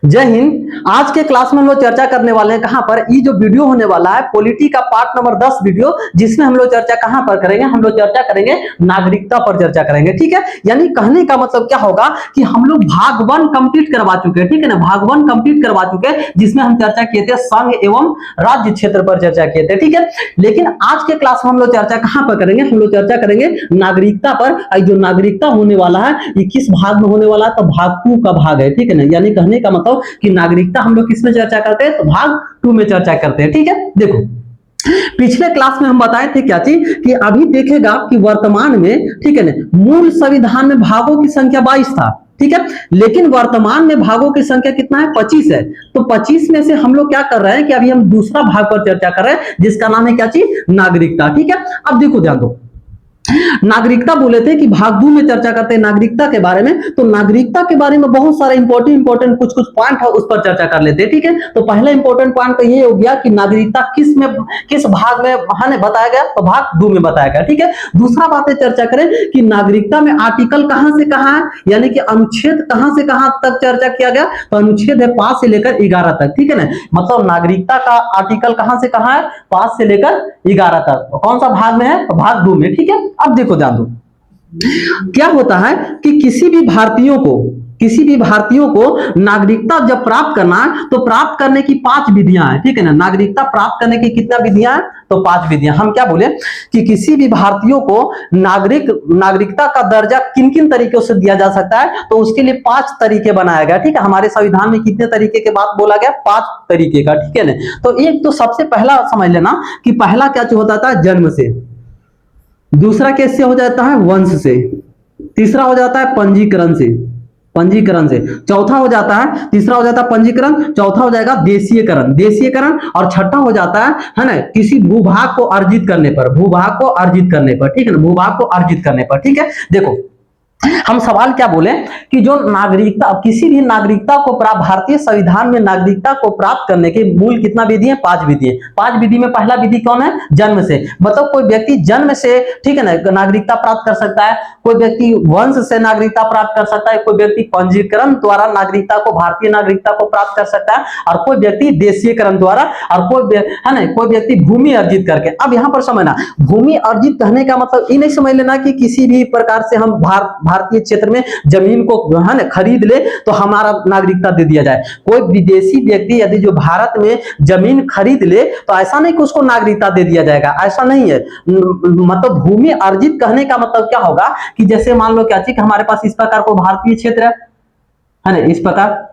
जय हिंद। आज के क्लास में हम लोग चर्चा करने वाले हैं कहां पर, ये जो वीडियो होने वाला है पॉलिटी का पार्ट नंबर 10 वीडियो, जिसमें हम लोग चर्चा कहां पर करेंगे, हम लोग चर्चा करेंगे नागरिकता पर चर्चा करेंगे। ठीक है, यानी कहने का मतलब क्या होगा कि हम लोग भाग 1 कंप्लीट करवा चुके हैं। ठीक है ना, भाग 1 कंप्लीट करवा चुके हैं, जिसमें हम चर्चा किए थे संघ एवं राज्य क्षेत्र पर चर्चा किए थे। ठीक है, लेकिन आज के क्लास में हम लोग चर्चा कहां पर करेंगे, हम लोग चर्चा करेंगे नागरिकता पर। जो नागरिकता होने वाला है ये किस भाग में होने वाला है, तो भाग 2 का भाग है। ठीक है ना, यानी कहने का मतलब कि नागरिकता हम लोग किस में चर्चा करते हैं, तो भाग 2 में चर्चा करते हैं। ठीक है, देखो पिछले क्लास में हम बताए थे क्या चीज कि अभी देखेगा कि वर्तमान में, ठीक है ना, मूल संविधान में भागों की संख्या 22 था। ठीक है, लेकिन वर्तमान में भागों की संख्या कितना है, 25 है। तो 25 में से हम लोग क्या कर रहे हैं कि अभी हम दूसरा भाग पर चर्चा कर रहे हैं, जिसका नाम है क्या चीज, नागरिकता। ठीक है, अब देखो ध्यान दो, नागरिकता बोले थे कि भाग 2 में चर्चा करते हैं नागरिकता के बारे में। तो नागरिकता के बारे में बहुत सारे इंपॉर्टेंट कुछ पॉइंट है, उस पर चर्चा कर लेते हैं। ठीक है, तो पहला इंपॉर्टेंट पॉइंट तो ये हो गया कि नागरिकता किस भाग में बताया गया, तो भाग 2 में बताया गया। ठीक है, दूसरा बात है चर्चा करें कि नागरिकता में आर्टिकल कहां से कहां है, यानी कि अनुच्छेद कहां से कहां तक चर्चा किया गया, तो अनुच्छेद है 5 से लेकर 11 तक। ठीक है ना, मतलब नागरिकता का आर्टिकल कहां से कहां है, 5 से लेकर 11 तक। तो कौन सा भाग में है, तो भाग 2 में। ठीक है, अब देखो ध्यान दो, क्या होता है कि किसी भी भारतीयों को नागरिकता जब प्राप्त करना है, तो प्राप्त करने की 5 विधियां हैं। ठीक है ना, नागरिकता प्राप्त करने की कितना विधियां हैं, तो 5 विधियां। हम क्या बोले कि किसी भी भारतीयों को नागरिकता का दर्जा किन किन तरीकों से दिया जा सकता है, तो उसके लिए 5 तरीके बनाया गया। ठीक है, हमारे संविधान में कितने तरीके के बात बोला गया, 5 तरीके का। ठीक है ना, तो एक तो सबसे पहला समझ लेना कि पहला क्या होता था, जन्म से। दूसरा कैसे हो जाता है, वंश से। तीसरा हो जाता है पंजीकरण से। चौथा हो जाता है, तीसरा हो जाता है पंजीकरण, चौथा हो जाएगा देशीयकरण, और छठा हो जाता है ना, किसी भूभाग को अर्जित करने पर। ठीक है ना, भूभाग को अर्जित करने पर। ठीक है, देखो हम सवाल क्या बोले कि जो नागरिकता, किसी भी नागरिकता को प्राप्त, भारतीय संविधान में नागरिकता को प्राप्त करने के मूल कितना विधि है, 5 विधि है। 5 विधि में पहला विधि कौन है, जन्म से। मतलब कोई व्यक्ति जन्म से, ठीक है ना, नागरिकता प्राप्त कर सकता है। कोई व्यक्ति वंश से नागरिकता प्राप्त कर सकता है। कोई व्यक्ति पंजीकरण द्वारा नागरिकता को, भारतीय नागरिकता को प्राप्त कर सकता है। और कोई व्यक्ति देशीयकरण द्वारा, और कोई व्यक्ति भूमि अर्जित करके। अब यहां पर समझना, भूमि अर्जित कहने का मतलब ये नहीं समझ लेना कि किसी भी प्रकार से हम भारतीय क्षेत्र में जमीन को, है ना, खरीद ले तो हमारा नागरिकता दे दिया जाए। कोई विदेशी व्यक्ति यदि जो भारत में जमीन खरीद ले, तो ऐसा नहीं कि उसको नागरिकता दे दिया जाएगा, ऐसा नहीं है। मतलब भूमि अर्जित कहने का मतलब क्या होगा कि जैसे मान लो क्या चीज, हमारे पास इस प्रकार को भारतीय क्षेत्र है ना, इस प्रकार।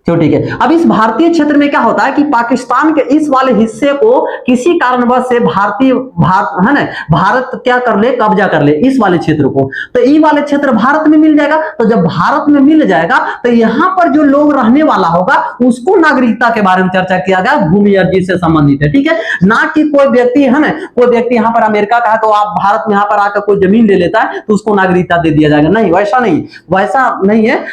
तो ठीक है, अब इस भारतीय क्षेत्र में क्या होता है कि पाकिस्तान के इस वाले हिस्से को किसी कारणवश से है ना, भारत क्या कर ले, कब्जा कर ले इस वाले क्षेत्र को। तो ये वाले क्षेत्र भारत में मिल जाएगा। तो जब भारत में मिल जाएगा, तो यहां पर जो लोग रहने वाला होगा उसको नागरिकता के बारे में चर्चा किया गया, भूमि अर्जित से संबंधित है। ठीक है, ना कि कोई व्यक्ति, है ना, कोई व्यक्ति यहाँ पर अमेरिका का है, तो आप भारत में यहाँ पर आकर कोई जमीन ले लेता है तो उसको नागरिकता दे दिया जाएगा। नहीं, वैसा नहीं है।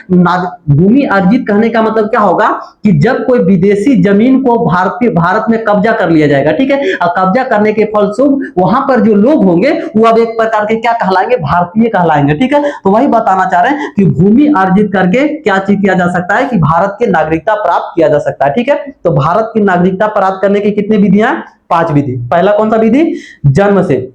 भूमि अर्जित कहने का मतलब क्या होगा कि जब कोई विदेशी जमीन को भारत में कब्जा कर लिया जाएगा। ठीक है, और कब्जा करने के फलस्वरूप वहां पर जो लोग होंगे वो अब एक प्रकार के क्या कहलाएंगे, भारतीय कहलाएंगे। ठीक है, तो वही बताना चाह रहे हैं कि भूमि अर्जित करके क्या चीज किया जा सकता है, कि भारत की नागरिकता प्राप्त किया जा सकता है। ठीक है, तो भारत की नागरिकता प्राप्त करने की कितनी विधियां, 5 विधि। पहला कौन सा विधि, जन्म से।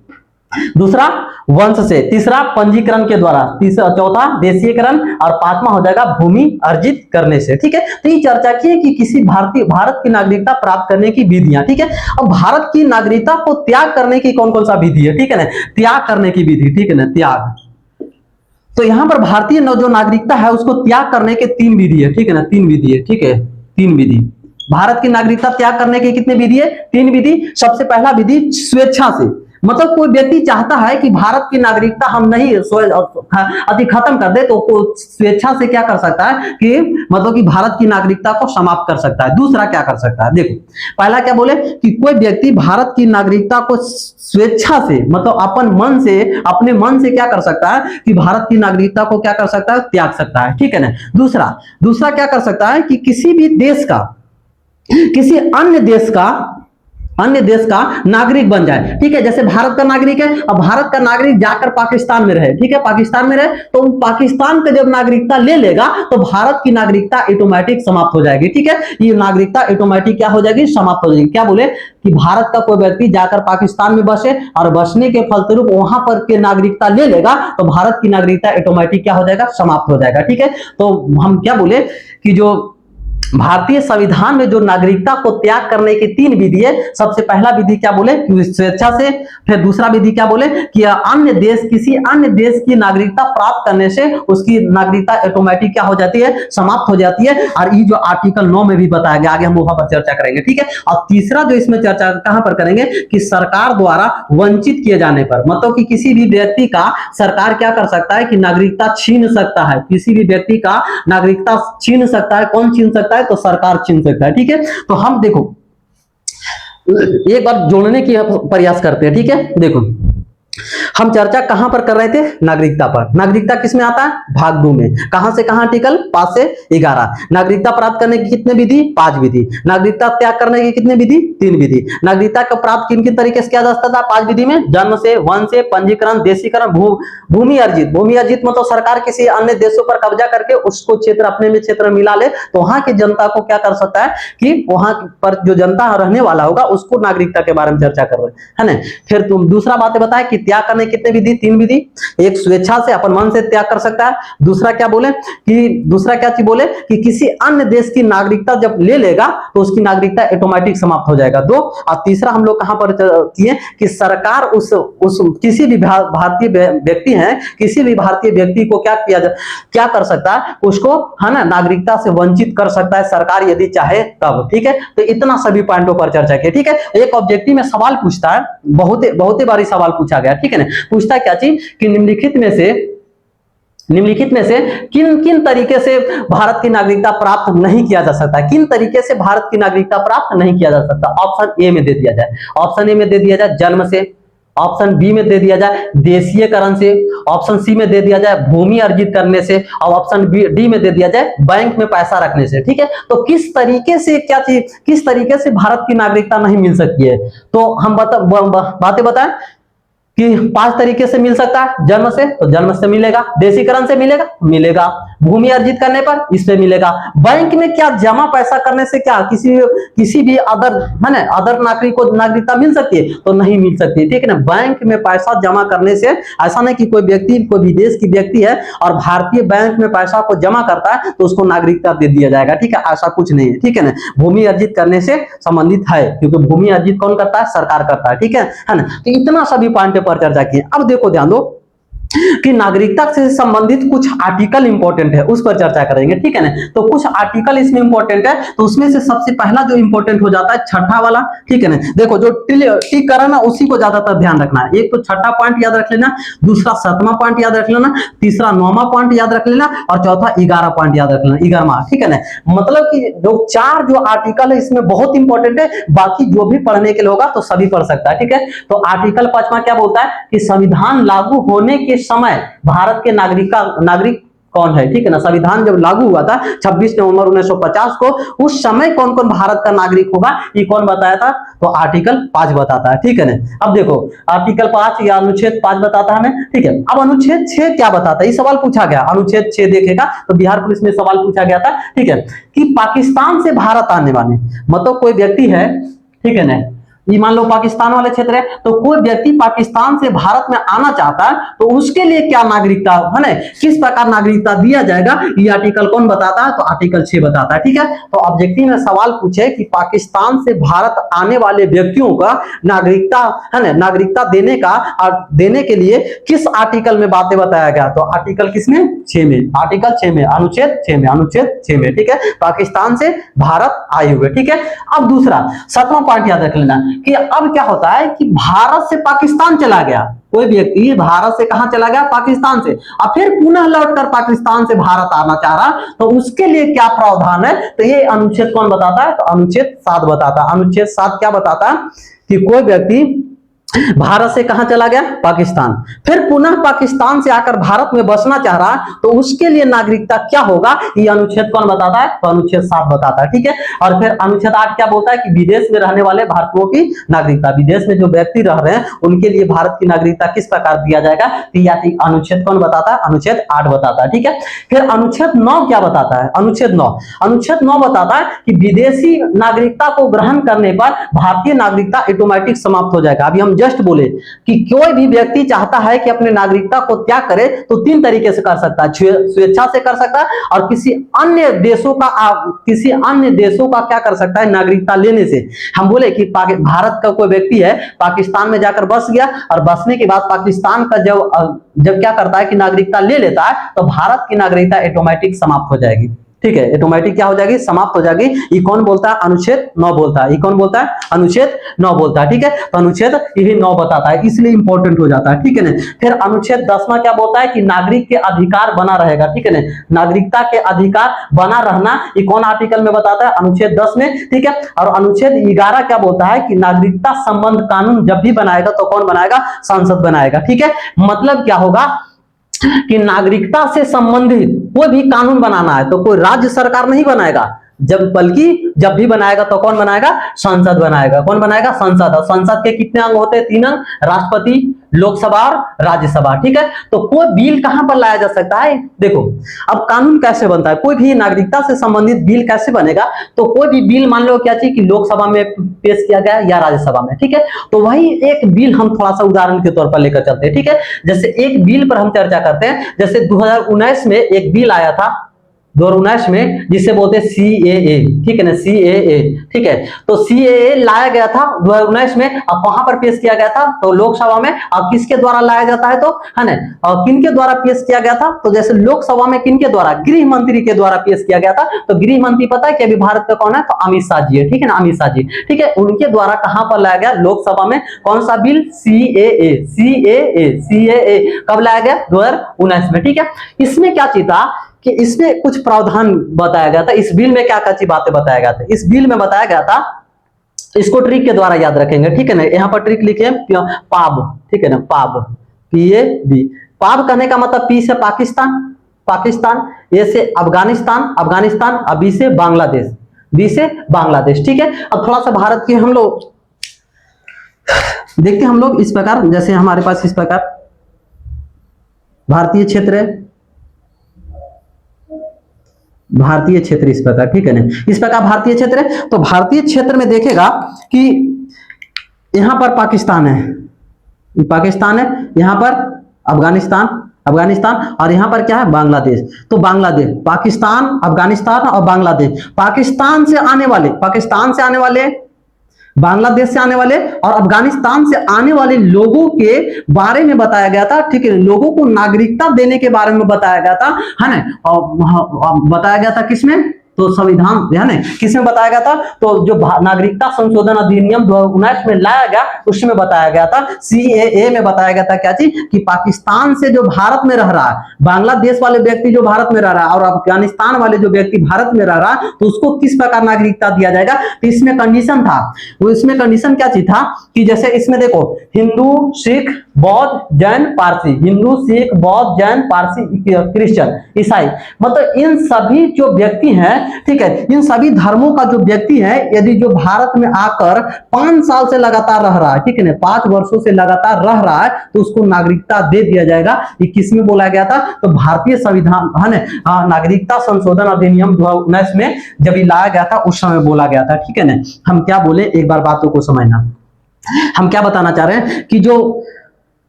दूसरा वंश से। तीसरा पंजीकरण के द्वारा। चौथा देशीयकरण, और 5वां हो जाएगा भूमि अर्जित करने से। ठीक है, तो ये चर्चा की है कि किसी भारत की नागरिकता प्राप्त करने की विधियां। ठीक है, अब भारत की नागरिकता को त्याग करने की कौन कौन सा विधि है, ठीक है ना, त्याग करने की विधि। ठीक है ना, त्याग। तो यहां पर भारतीय जो नागरिकता है उसको त्याग करने के 3 विधि है। ठीक है ना, 3 विधि है। ठीक है, 3 विधि। भारत की नागरिकता त्याग करने की कितने विधि है, 3 विधि। सबसे पहला विधि स्वेच्छा से। मतलब कोई व्यक्ति चाहता है कि भारत की नागरिकता हम नहीं अति खत्म कर दे, तो स्वेच्छा से क्या कर सकता है कि मतलब कि भारत की नागरिकता को समाप्त कर सकता है। दूसरा क्या कर सकता है, देखो पहला क्या बोले कि कोई व्यक्ति भारत की नागरिकता को स्वेच्छा से, मतलब अपने मन से क्या कर सकता है कि भारत की नागरिकता को क्या कर सकता है, त्याग सकता है। ठीक है ना। दूसरा क्या कर सकता है कि किसी अन्य देश का अन्य देश का नागरिक बन जाए, ठीक है। जैसे भारत का नागरिक है, अब भारत का नागरिक जाकर पाकिस्तान में रहे, ठीक है, पाकिस्तान में रहे, तो पाकिस्तान का जब नागरिकता ले लेगा तो भारत की नागरिकता ऑटोमेटिक समाप्त हो जाएगी, ठीक है। ये नागरिकता ऑटोमेटिक क्या हो जाएगी, समाप्त हो जाएगी। क्या बोले कि भारत का कोई व्यक्ति जाकर पाकिस्तान में बसे और बसने के फलस्वरूप वहां पर के नागरिकता ले लेगा तो भारत की नागरिकता ऑटोमेटिक क्या हो जाएगा, समाप्त हो जाएगा, ठीक है। तो हम क्या बोले कि जो भारतीय संविधान में जो नागरिकता को त्याग करने की 3 विधि है, सबसे पहला विधि क्या बोले कि स्वेच्छा से, फिर दूसरा विधि क्या बोले कि अन्य देश, किसी अन्य देश की नागरिकता प्राप्त करने से उसकी नागरिकता ऑटोमेटिक क्या हो जाती है, समाप्त हो जाती है। और ये जो आर्टिकल 9 में भी बताया गया, आगे हम वहां पर चर्चा करेंगे, ठीक है। और तीसरा जो इसमें चर्चा कहां पर करेंगे कि सरकार द्वारा वंचित किए जाने पर, मतलब कि किसी भी व्यक्ति का सरकार क्या कर सकता है कि नागरिकता छीन सकता है, किसी भी व्यक्ति का नागरिकता छीन सकता है। कौन छीन सकता है, तो सरकार छीन सकता है, ठीक है। तो हम देखो एक बार जोड़ने की प्रयास करते हैं, ठीक है। देखो हम चर्चा कहां पर कर रहे थे, नागरिकता पर। नागरिकता किसमें आता है, भाग 2 में। कहां से कहां आर्टिकल 5 से 11। नागरिकता प्राप्त करने की कितने विधि, 5 विधि। नागरिकता त्याग करने की कितने विधि, 3 विधि। नागरिकता का प्राप्त किन किन तरीके से किया जा सकता था, 5 विधि में, जन्म से, वन से, पंजीकरण, देशीकरण, भूमि अर्जित। भूमि अर्जित मतलब सरकार किसी अन्य देशों पर कब्जा करके उसको क्षेत्र अपने में क्षेत्र मिला ले तो वहां की जनता को क्या कर सकता है कि वहां पर जो जनता रहने वाला होगा उसको नागरिकता के बारे में चर्चा कर रहे है ना। फिर तुम दूसरा बातें बताया कि त्याग करने कितने विधि, 3 विधि। एक स्वेच्छा से अपन मन से त्याग कर सकता है। दूसरा क्या बोले कि दूसरा क्या चीज बोले कि किसी अन्य देश की नागरिकता जब ले लेगा तो उसकी नागरिकता ऑटोमेटिक समाप्त हो जाएगा, 2। और तीसरा हम लोग कहां पर किए कि सरकार उस किसी भी भारतीय व्यक्ति है, किसी भी भारतीय व्यक्ति को क्या कर सकता है, उसको है ना नागरिकता से वंचित कर सकता है सरकार यदि चाहे तब, ठीक है। तो इतना सभी पॉइंटों पर चर्चा की, ठीक है। एक ऑब्जेक्टिव में सवाल पूछता है, बहुत बारी सवाल पूछा गया, ठीक है ना। पूछता क्या चीज कि निम्नलिखित में से किन किन तरीके से भारत की नागरिकता प्राप्त नहीं किया जा सकता, किन तरीके से भारत की नागरिकता प्राप्त नहीं किया जा सकता। ऑप्शन ए में दे दिया जाए, ऑप्शन ए में दे दिया जाए जन्म से, ऑप्शन बी में दे दिया जाए देशीयकरण से, ऑप्शन सी में दे दिया जाए भूमि अर्जित करने से, और ऑप्शन डी में दे दिया जाए बैंक में पैसा रखने से, ठीक है। तो किस तरीके से क्या चीज, किस तरीके से भारत की नागरिकता नहीं मिल सकती है, तो हम बातें बताएं कि 5 तरीके से मिल सकता है। जन्म से, तो जन्म से मिलेगा। देशीकरण से मिलेगा। भूमि अर्जित करने पर इससे मिलेगा। बैंक में क्या जमा पैसा करने से क्या किसी भी अदर है ना अदर नागरिक को नागरिकता मिल सकती है, तो नहीं मिल सकती, ठीक है ना। बैंक में पैसा जमा करने से ऐसा नहीं कि कोई व्यक्ति कोई विदेश की व्यक्ति है और भारतीय बैंक में पैसा को जमा करता है तो उसको नागरिकता दे दिया जाएगा, ठीक है, ऐसा कुछ नहीं है, ठीक है ना। भूमि अर्जित करने से संबंधित है क्योंकि भूमि अर्जित कौन करता है, सरकार करता है, ठीक है ना। तो इतना सभी पॉइंट पर चर्चा की। अब देखो ध्यान दो कि नागरिकता से संबंधित कुछ आर्टिकल इंपॉर्टेंट है, उस पर चर्चा करेंगे, ठीक है ना। तो कुछ आर्टिकल इसमें इंपॉर्टेंट है, तो उसमें से सबसे पहला जो इंपॉर्टेंट हो जाता है छठा वाला, ठीक है ना। देखो जो टिक कर ना उसी को ज्यादातर ध्यान रखना है। एक तो छठा पॉइंट याद रख लेना, दूसरा 7वां पॉइंट याद रख लेना, तीसरा 9वां पॉइंट याद रख लेना और चौथा 11 पॉइंट याद रख लेना, 11वां, ठीक है ना। मतलब कि जो 4 जो आर्टिकल है इसमें बहुत इंपॉर्टेंट है, बाकी जो भी पढ़ने के लिए होगा तो सभी पढ़ सकता है, ठीक है। तो आर्टिकल 5वां क्या बोलता है कि संविधान लागू होने के समय भारत के नागरिक कौन है, ठीक है ना। संविधान जब लागू हुआ था 26 नवंबर 1950 को, उस समय कौन कौन भारत का नागरिक होगा ये कौन बताया था, तो आर्टिकल 5 बताता है, ठीक है ना। अब देखो आर्टिकल 5 या अनुच्छेद 5 बताता है हमें, ठीक है। अब अनुच्छेद 6 क्या बताता है, ये सवाल पूछा गया। अनुच्छेद 6 देखेगा तो बिहार पुलिस में सवाल पूछा गया था, ठीक है, कि पाकिस्तान से भारत आने वाले, मतलब कोई व्यक्ति है, ठीक है ना, ये मान लो पाकिस्तान वाले क्षेत्र है, तो कोई व्यक्ति पाकिस्तान से भारत में आना चाहता है तो उसके लिए क्या नागरिकता है ना, किस प्रकार नागरिकता दिया जाएगा, ये आर्टिकल कौन बताता है, तो आर्टिकल 6 बताता है, ठीक है। तो ऑब्जेक्टिव में सवाल पूछे कि पाकिस्तान से भारत आने वाले व्यक्तियों का नागरिकता है ना, नागरिकता देने के लिए किस आर्टिकल में बातें बताया गया, तो आर्टिकल किसमें, 6 में, आर्टिकल 6 में, अनुच्छेद 6 में, ठीक है, पाकिस्तान से भारत आए हुए, ठीक है। अब दूसरा 7वां पॉइंट याद रख लेना कि अब क्या होता है कि भारत से पाकिस्तान चला गया, कोई व्यक्ति भारत से कहां चला गया, पाकिस्तान से, और फिर पुनः लौटकर पाकिस्तान से भारत आना चाह रहा, तो उसके लिए क्या प्रावधान है, तो ये अनुच्छेद कौन बताता है, तो अनुच्छेद 7 बताता है। अनुच्छेद 7 क्या बताता है कि कोई व्यक्ति भारत से कहां चला गया? पाकिस्तान। फिर पुनः पाकिस्तान से आकर भारत में बसना चाह रहा है, तो उसके लिए नागरिकता क्या होगा, ये अनुच्छेद कौन बताता है? तो अनुच्छेद 7 बताता है। ठीक है, और फिर अनुच्छेद 8 क्या बोलता है कि विदेश में रहने वाले भारतीयों की नागरिकता, विदेश में जो व्यक्ति रह रहे हैं उनके लिए भारत की नागरिकता किस प्रकार दिया जाएगा, तो अनुच्छेद कौन बताता है? अनुच्छेद 8 बताता है। ठीक है, फिर अनुच्छेद 9 क्या बताता है? अनुच्छेद 9 बताता है कि विदेशी नागरिकता को ग्रहण करने पर भारतीय नागरिकता ऑटोमेटिक समाप्त हो जाएगा। अभी हम जस्ट बोले कि कोई भी व्यक्ति चाहता है कि अपने नागरिकता को त्याग करे तो 3 तरीके से कर सकता है, स्वेच्छा से कर सकता है, और किसी अन्य देशों का क्या कर सकता है, नागरिकता लेने से। हम बोले कि भारत का कोई व्यक्ति है, पाकिस्तान में जाकर बस गया, और बसने के बाद पाकिस्तान का जब क्या करता है कि नागरिकता ले लेता है, तो भारत की नागरिकता ऑटोमेटिक समाप्त हो जाएगी। ठीक है, ऑटोमेटिक क्या हो जाएगी? समाप्त हो जाएगी। ये कौन बोलता है? अनुच्छेद 9 बोलता है। ये कौन बोलता है? अनुच्छेद 9 बोलता है। ठीक है, तो अनुच्छेद यही 9 बताता है, इसलिए इंपॉर्टेंट हो जाता है। ठीक है ना, फिर अनुच्छेद 10वां क्या बोलता है कि नागरिक के अधिकार बना रहेगा। ठीक है ना, नागरिकता के अधिकार बना रहना, ये कौन आर्टिकल में बताता है? अनुच्छेद 10 में। ठीक है, और अनुच्छेद 11 क्या बोलता है कि नागरिकता संबंध कानून जब भी बनाएगा तो कौन बनाएगा? संसद बनाएगा। ठीक है, मतलब क्या होगा कि नागरिकता से संबंधित कोई भी कानून बनाना है तो कोई राज्य सरकार नहीं बनाएगा, बल्कि जब भी बनाएगा तो कौन बनाएगा? संसद बनाएगा। कौन बनाएगा? संसद। और संसद के कितने अंग होते हैं? 3 अंग, राष्ट्रपति, लोकसभा और राज्यसभा। ठीक है, तो कोई बिल कहां पर लाया जा सकता है? देखो, अब कानून कैसे बनता है, कोई भी नागरिकता से संबंधित बिल कैसे बनेगा? तो कोई भी बिल मान लो क्या चाहिए कि लोकसभा में पेश किया गया या राज्यसभा में। ठीक है, तो वही एक बिल हम थोड़ा सा उदाहरण के तौर पर लेकर चलते हैं। ठीक है, जैसे एक बिल पर हम चर्चा करते हैं, जैसे 2019 में एक बिल आया था, 2019 में, जिसे बोलते हैं CAA। ठीक है ना, CAA। ठीक है, तो CAA लाया गया था 2019 में। अब कहां पर पेश किया गया था? तो लोकसभा में। अब किसके द्वारा लाया जाता है? तो है ना, और किनके द्वारा पेश किया गया था? तो जैसे लोकसभा में किनके द्वारा? गृह मंत्री के द्वारा पेश किया गया था। तो गृह मंत्री पता है कि अभी भारत का कौन है? तो अमित शाह जी है। ठीक है ना, अमित शाह जी। ठीक है, उनके द्वारा कहां पर लाया गया? लोकसभा में। कौन सा बिल? CAA। कब लाया गया? 2019 में। ठीक है, इसमें क्या चीज था कि इसमें कुछ प्रावधान बताया गया था। इस बिल में क्या क्या बातें बताया गया था? इस बिल में बताया गया था, इसको ट्रिक के द्वारा याद रखेंगे। ठीक है ना, यहां पर ट्रिक लिखिए, पाब। ठीक है ना, पाब, PAB। पाब कहने का मतलब P से पाकिस्तान, A से अफगानिस्तान, और B से बांग्लादेश। ठीक है, अब थोड़ा सा भारत के हम लोग देखते हैं, हम लोग इस प्रकार, जैसे हमारे पास इस प्रकार भारतीय क्षेत्र है, भारतीय क्षेत्र इस प्रकार। ठीक है ना, इस प्रकार भारतीय क्षेत्र है। तो भारतीय क्षेत्र में देखेगा कि यहां पर पाकिस्तान है, यहां पर अफगानिस्तान, और यहां पर क्या है? बांग्लादेश। तो बांग्लादेश, पाकिस्तान, अफगानिस्तान और बांग्लादेश। पाकिस्तान से आने वाले, बांग्लादेश से आने वाले और अफगानिस्तान से आने वाले लोगों के बारे में बताया गया था। ठीक है, लोगों को नागरिकता देने के बारे में बताया गया था, है ना। और बताया गया था किसमें? तो संविधान, है ना, किसमें बताया गया था? तो जो नागरिकता संशोधन अधिनियम 2019 में लाया गया, उसमें बताया गया था। CAA में बताया गया था क्या चीज कि पाकिस्तान से जो भारत में रह रहा है, बांग्लादेश वाले व्यक्ति जो भारत में रह रहा है, और अफगानिस्तान वाले जो व्यक्ति भारत में रह रहा है, तो उसको किस प्रकार नागरिकता दिया जाएगा? तो इसमें कंडीशन था, वो इसमें कंडीशन क्या चीज था कि जैसे इसमें देखो, हिंदू, सिख, बौद्ध, जैन, पारसी, हिंदू, सिख, बौद्ध, जैन, पारसी, क्रिश्चियन, ईसाई, मतलब इन सभी जो व्यक्ति हैं, ठीक है, इन सभी धर्मों का जो व्यक्ति है, यदि जो भारत में आकर 5 साल से लगातार रह रहा है, ठीक है ना, 5 वर्षों से लगातार रह रहा है, तो उसको नागरिकता दे दिया जाएगा। ये किसमें बोला गया था? तो भारतीय संविधान, है ना, नागरिकता संशोधन अधिनियम 2019 में जब ये लाया गया था, उस समय बोला गया था। ठीक है ना, हम क्या बोले, एक बार बातों को समझना। हम क्या बताना चाह रहे हैं कि जो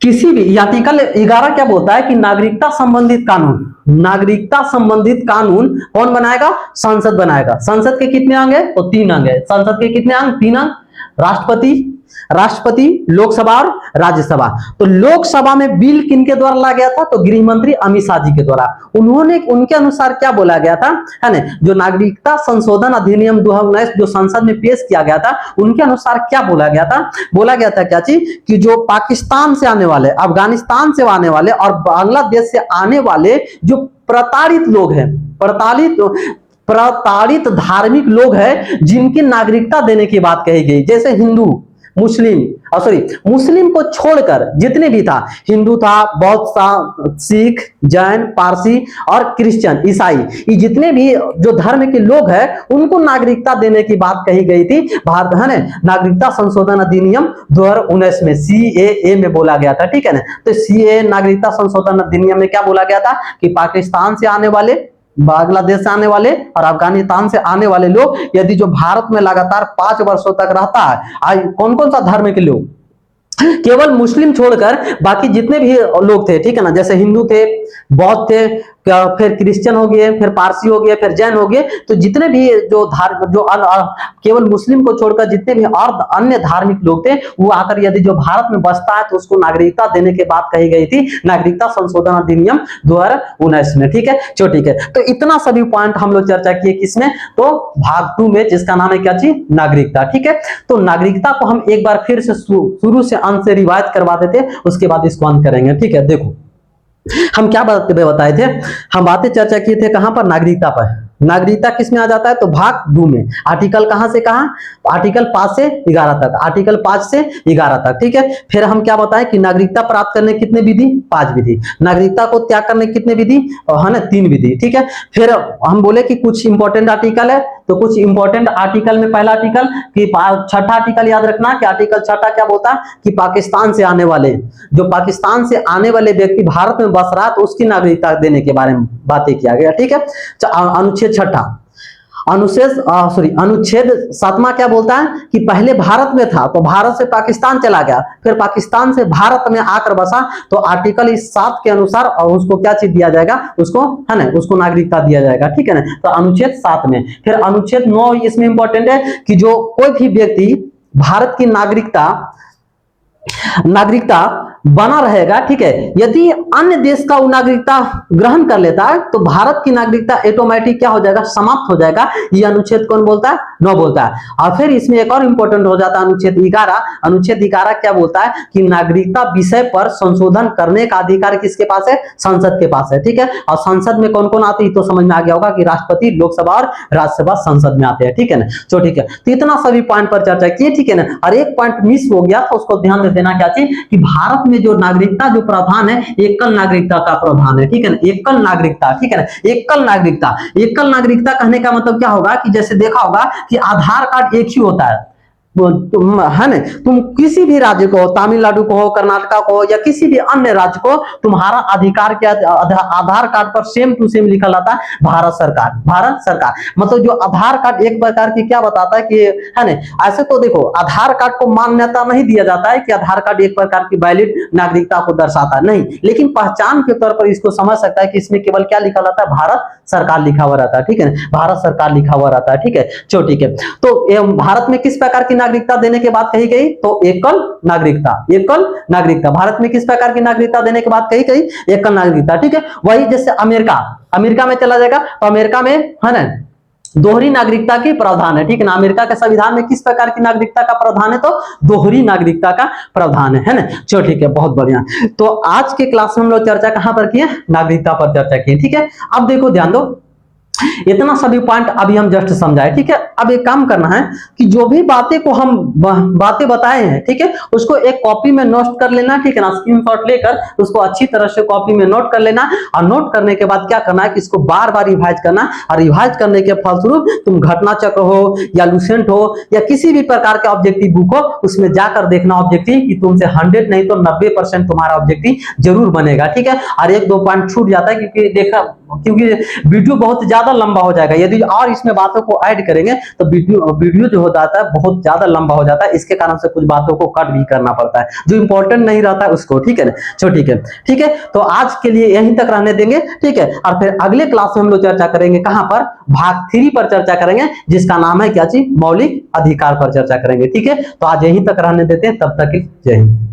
किसी भी आर्टिकल 11 क्या बोलता है कि नागरिकता संबंधित कानून कौन बनाएगा? संसद बनाएगा। संसद के कितने अंग है? तो 3 अंग है। संसद के कितने अंग? 3 अंग, राष्ट्रपति, लोकसभा और राज्यसभा। तो लोकसभा में बिल किनके द्वारा लाया गया था? तो गृह मंत्री अमित शाह जी के द्वारा। उनके अनुसार क्या बोला गया था, है ना, जो नागरिकता संशोधन अधिनियम 2019 जो संसद में पेश किया गया था, उनके अनुसार क्या बोला गया था? बोला गया था क्या चीज कि जो पाकिस्तान से आने वाले, अफगानिस्तान से आने वाले और बांग्लादेश से आने वाले जो प्रताड़ित लोग हैं, प्रताड़ित धार्मिक लोग हैं, जिनकी नागरिकता देने की बात कही गई, जैसे हिंदू, मुस्लिम को छोड़कर जितने भी था, हिंदू था, बौद्ध था, सिख, जैन, पारसी और क्रिश्चियन, ईसाई, ये जितने भी जो धर्म के लोग हैं उनको नागरिकता देने की बात कही गई थी भारत है ना, नागरिकता संशोधन अधिनियम 2019 में CAA में बोला गया था, ठीक है ना। तो CAA नागरिकता संशोधन अधिनियम में क्या बोला गया था कि पाकिस्तान से आने वाले, बांग्लादेश से आने वाले और अफगानिस्तान से आने वाले लोग यदि जो भारत में लगातार 5 वर्षों तक रहता है, कौन कौन सा धर्म के लोग, केवल मुस्लिम छोड़कर बाकी जितने भी लोग थे, ठीक है ना, जैसे हिंदू थे, बौद्ध थे, फिर क्रिश्चियन हो गए, फिर पारसी हो गए, फिर जैन हो गए, तो जितने भी जो केवल मुस्लिम को छोड़कर जितने भी और अन्य धार्मिक लोग थे वो आकर यदि जो भारत में बसता है तो उसको नागरिकता देने की बात कही गई थी नागरिकता संशोधन अधिनियम 2019 में, ठीक है। चलो ठीक है, तो इतना सभी पॉइंट हम लोग चर्चा किए किसमें, तो भाग 2 में, जिसका नाम है क्या चीज, नागरिकता, ठीक है। तो नागरिकता को हम एक बार फिर से शुरू से अंत से रिवाइज करवा देते, उसके बाद इसको अंत करेंगे, ठीक है। देखो हम क्या बताए थे, हम बातें चर्चा किए थे कहां पर, नागरिकता पर। नागरिकता किस में आ जाता है, तो भाग 2 में। आर्टिकल कहां से कहां, आर्टिकल 5 से 11 तक, आर्टिकल 5 से 11 तक, ठीक है। फिर हम क्या बताएं कि नागरिकता प्राप्त करने कितने विधि, 5 विधि। नागरिकता को त्याग करने कितने विधि है ना, 3 विधि, ठीक है। फिर हम बोले कि कुछ इंपॉर्टेंट आर्टिकल है, तो कुछ इंपॉर्टेंट आर्टिकल में पहला आर्टिकल कि छठा आर्टिकल याद रखना कि आर्टिकल छठा क्या बोलता है कि पाकिस्तान से आने वाले, जो पाकिस्तान से आने वाले व्यक्ति भारत में बस रहा तो उसकी नागरिकता देने के बारे में बातें किया गया, ठीक है। अनुच्छेद छठा, अनुच्छेद 7वां क्या बोलता है कि पहले भारत में था तो भारत से पाकिस्तान चला गया, फिर पाकिस्तान से भारत में आकर बसा, तो आर्टिकल इस 7 के अनुसार और उसको क्या चीज दिया जाएगा, उसको है ना, उसको नागरिकता दिया जाएगा, ठीक है ना। तो अनुच्छेद 7 में। फिर अनुच्छेद 9 इसमें इंपॉर्टेंट है कि जो कोई भी व्यक्ति भारत की नागरिकता बना रहेगा, ठीक है, यदि अन्य देश का वो नागरिकता ग्रहण कर लेता है तो भारत की नागरिकता ऑटोमेटिक क्या हो जाएगा, समाप्त हो जाएगा। ये अनुच्छेद कौन बोलता है, 9 बोलता है। और फिर इसमें एक और इंपॉर्टेंट हो जाता है अनुच्छेद 11। अनुच्छेद 11 क्या बोलता है कि नागरिकता विषय पर संशोधन करने का अधिकार किसके पास है, संसद के पास है, ठीक है। और संसद में कौन कौन आते हैं तो समझ में आ गया होगा कि राष्ट्रपति, लोकसभा और राज्यसभा संसद में आते हैं, ठीक है ना। तो ठीक है, तो इतना सभी पॉइंट पर चर्चा की, ठीक है ना। और एक पॉइंट मिस हो गया तो उसको ध्यान में देना क्या चाहिए कि भारत में जो नागरिकता जो प्रावधान है एकल नागरिकता का प्रावधान है, ठीक है ना। एकल नागरिकता, ठीक है ना, एकल नागरिकता। एकल नागरिकता कहने का मतलब क्या होगा कि जैसे देखा होगा कि आधार कार्ड एक ही होता है, तुम है ना, तुम किसी भी राज्य को, तमिलनाडु को हो, कर्नाटक को हो या किसी भी अन्य राज्य को, तुम्हारा अधिकार क्या आधार कार्ड पर सेम टू सेम लिखा रहता है भारत सरकार, भारत सरकार। मतलब जो आधार कार्ड एक प्रकार की क्या बताता है कि है ना, ऐसे तो देखो आधार कार्ड को मान्यता नहीं दिया जाता है कि आधार कार्ड एक प्रकार की वैलिड नागरिकता को दर्शाता है, नहीं, लेकिन पहचान के तौर पर इसको समझ सकता है कि इसमें केवल क्या लिखा रहता है, भारत सरकार लिखा हुआ रहता है, ठीक है ना, भारत सरकार लिखा हुआ रहता है, ठीक है। चलो ठीक है, तो भारत में किस प्रकार की नागरिकता देने की बात कही गई, तो एकल नागरिकता, एकल नागरिकता। भारत में किस प्रकार की नागरिकता देने की बात कही गई, एकल नागरिकता, ठीक है। वही जैसे अमेरिका में चला जाएगा तो अमेरिका में है ना दोहरी नागरिकता की प्रावधान है, ठीक है ना। अमेरिका के संविधान में किस प्रकार की नागरिकता का प्रावधान है, तो दोहरी नागरिकता का प्रावधान है ना। चलो ठीक है, बहुत बढ़िया। तो आज के क्लास में हम लोग चर्चा कहां पर किए, नागरिकता पर चर्चा की, ठीक है। अब देखो ध्यान दो, इतना सभी पॉइंट अभी हम जस्ट समझाए, ठीक है। अब एक काम करना है कि जो भी बातें को हम बातें बताए हैं, ठीक है, उसको एक कॉपी में नोट कर लेना, ठीक है ना, स्क्रीनशॉट लेकर उसको अच्छी तरह से कॉपी में नोट कर लेना। और नोट करने के बाद क्या करना है कि इसको बार बार रिवाइज करना, और रिवाइज करने के फलस्वरूप तुम घटना चक्र हो या लुसेंट हो या किसी भी प्रकार के ऑब्जेक्टिव बुक हो उसमें जाकर देखना ऑब्जेक्टिव कि तुमसे 100 नहीं तो 90% तुम्हारा ऑब्जेक्टिव जरूर बनेगा, ठीक है। और 1-2 पॉइंट छूट जाता है क्योंकि वीडियो बहुत ज्यादा लंबा हो जाएगा, यदि और इसमें बातों को ऐड करेंगे तो वीडियो जो हो जाता है बहुत ज्यादा लंबा हो जाता है। इसके कारण से कुछ बातों को कट भी करना पड़ता है जो इंपॉर्टेंट नहीं रहता है उसको, ठीक है ना। चलो ठीक है, ठीक है। तो आज के लिए यहीं तक रहने देंगे, ठीक है। और फिर अगले क्लास में हम लोग चर्चा करेंगे कहां पर, भाग 3 पर चर्चा करेंगे, जिसका नाम है क्या चीज, मौलिक अधिकार पर चर्चा करेंगे, ठीक है। तो आज यहीं तक रहने देते हैं, तब तक जय हिंद।